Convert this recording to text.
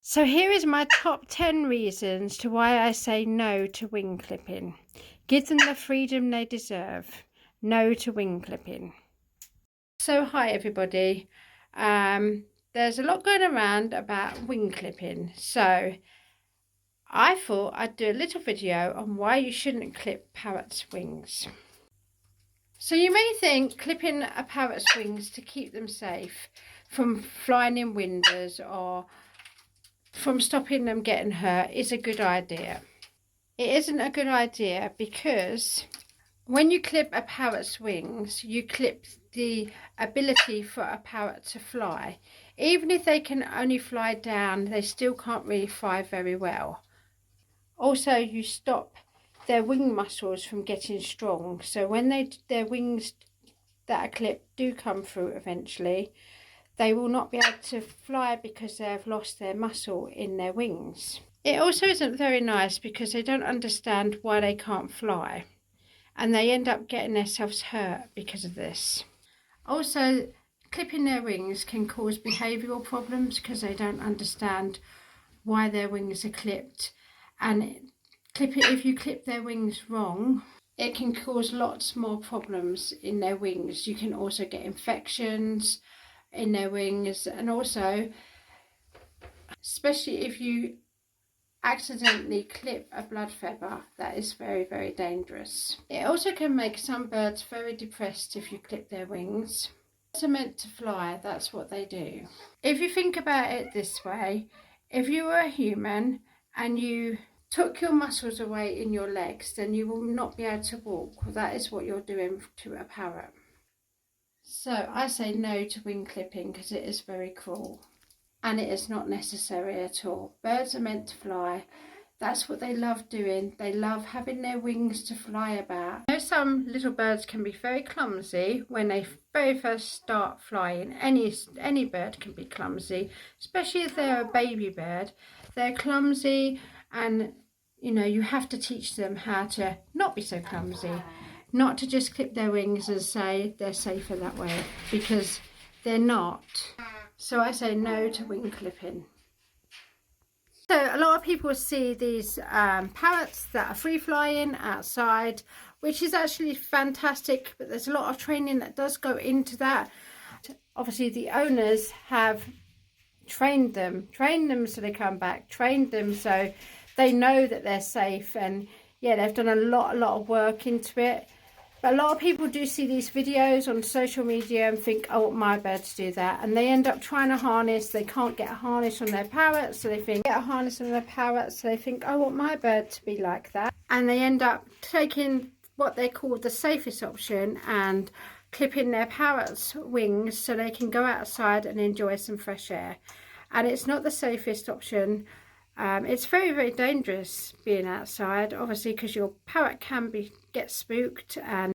So here is my top 10 reasons to why I say no to wing clipping. Give them the freedom they deserve. No to wing clipping. So hi everybody. There's a lot going around about wing clipping. So I thought I'd do a little video on why you shouldn't clip parrots' wings. So you may think clipping a parrot's wings to keep them safe from flying in windows or from stopping them getting hurt is a good idea. It isn't a good idea because when you clip a parrot's wings, you clip the ability for a parrot to fly. Even if they can only fly down, they still can't really fly very well. Also, you stop their wing muscles from getting strong. So when their wings that are clipped do come through eventually, they will not be able to fly because they have lost their muscle in their wings. It also isn't very nice because they don't understand why they can't fly, and they end up getting themselves hurt because of this. Also, clipping their wings can cause behavioural problems because they don't understand why their wings are clipped, and if you clip their wings wrong, it can cause lots more problems in their wings. You can also get infections in their wings, and also especially if you accidentally clip a blood feather, that is very, very dangerous. It also can make some birds very depressed if you clip their wings. Birds are meant to fly, that's what they do. If you think about it this way, if you were a human and you took your muscles away in your legs, then you will not be able to walk. That is what you're doing to a parrot. So I say no to wing clipping because it is very cruel and it is not necessary at all. Birds are meant to fly. That's what they love doing. They love having their wings to fly about. I know some little birds can be very clumsy when they very first start flying. Any bird can be clumsy, especially if they're a baby bird. They're clumsy, and you have to teach them how to not be so clumsy. Not to just clip their wings and say they're safer that way, because they're not. So I say no to wing clipping. So a lot of people see these parrots that are free flying outside, which is actually fantastic, but there's a lot of training that does go into that. Obviously the owners have trained them so they come back, trained them so they know that they're safe, and yeah, they've done a lot of work into it. But a lot of people do see these videos on social media and think, oh, I want my bird to do that, and they end up trying a harness. They can't get a harness on their parrot, so they think, get a harness on their parrot, so they think, I want my bird to be like that, and they end up taking what they call the safest option and clipping their parrot's wings so they can go outside and enjoy some fresh air. And it's not the safest option. It's very, very dangerous being outside, obviously, because your parrot can get spooked and